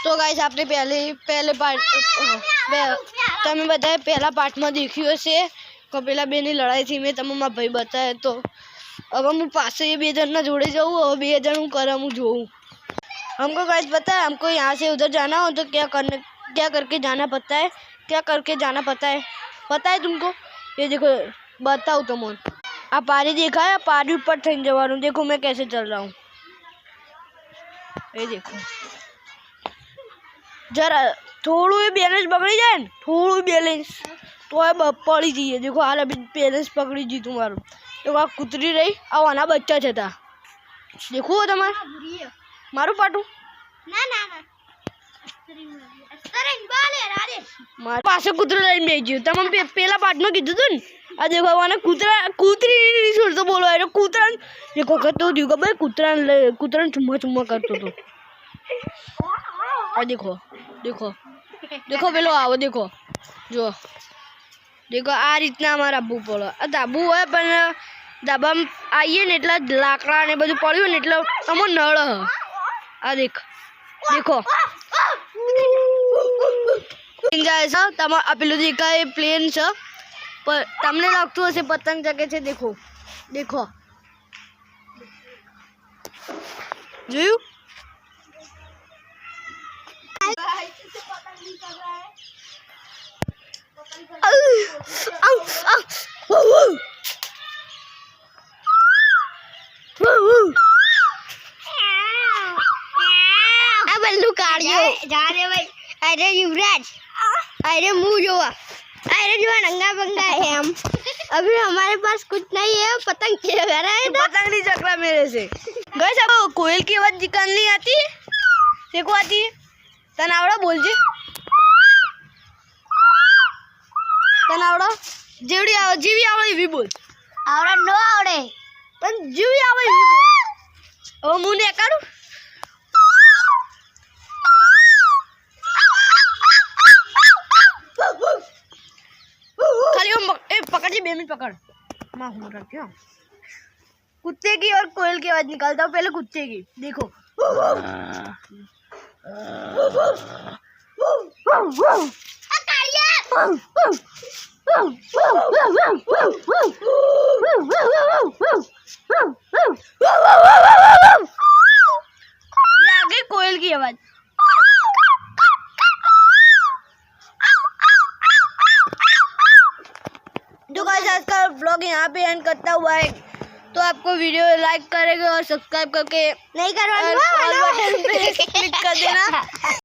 तो गाइस आपने पहले पार्ट તમે બધાએ પહેલા પાર્ટમાં દેખ્યું હશે કપિલા બેની લડાઈ थी મેં તમને મારા ભાઈ બતાવે તો अब हम पास ये 2 जन ना जोड़े जाऊँ और 2 जन हूँ कर हम जो हमको गाइस पता है हमको यहाँ से उधर जाना हो तो क्या करके जाना पड़ता है पता है तुमको। ये देखो बताओ तुम आप पानी देखा है पानी ऊपर थी जवान देखो मैं कैसे चल रहा हूँ। ये देखो जरा थोड़ू बैलेंस पकड़ी जाए थोड़ू बैलेंस तो पड़ी जाइए। देखो हाल अभी बैलेंस पकड़ी जी तुम्हारू देखो आ कूतरी रही आना बच्चा था देखो तमार मारू पाटू ना ना ना मारे पास कूतरो लઈને બેસી ગયો તમે પેલા પાર્ટમાં કીધું હતું ને આ देखो આને કૂતરી નહીં છોડતો બોલો એટલે કૂતરા देखो કરતો દીવ ખબર કૂતરાને ચુમ્મા કરતો હતો આ देखो પેલો આવો देखो જો देखो आ रीतना अमार आबू पड़े आ धाबू है पण धाबा में आइए ने एटला लाकड़ा ने बधु पड्યું ने એટલે अमो नळ आ देखो जाए छ तम आ पेलू देखाय प्लेन छ पर तमने लागतुं हशे पतंग जगे छे। देखो जोयु अरे युवराज अरे मुँह जोआ अरे जो नंगा पंगा है हम अभी हमारे पास कुछ नहीं है पतंग चला रहा है पतंग नहीं चकरा मेरे से गैस अब कोयल की आवाज निकालनी आती है देखो आती है तनावड़ा बोल जी तनावड़ा जेवड़ी जीवी आवड़े एवी बोल आवड़ा नो आवड़े पण जीवी आवड़े एवी बोल ओ मुंह ने काढू खाली पकड़ जी 2 मिनट पकड़ मां हो रहा क्या कुत्ते की और कोयल की आवाज निकालता हूँ पहले कुत्ते की देखो ये आ गई कोयल की आवाज। तो गाइस आज का ब्लॉग यहाँ पे एंड करता हुआ है तो आपको वीडियो लाइक करेंगे और सब्सक्राइब करके नहीं करवाना क्लिक कर देना।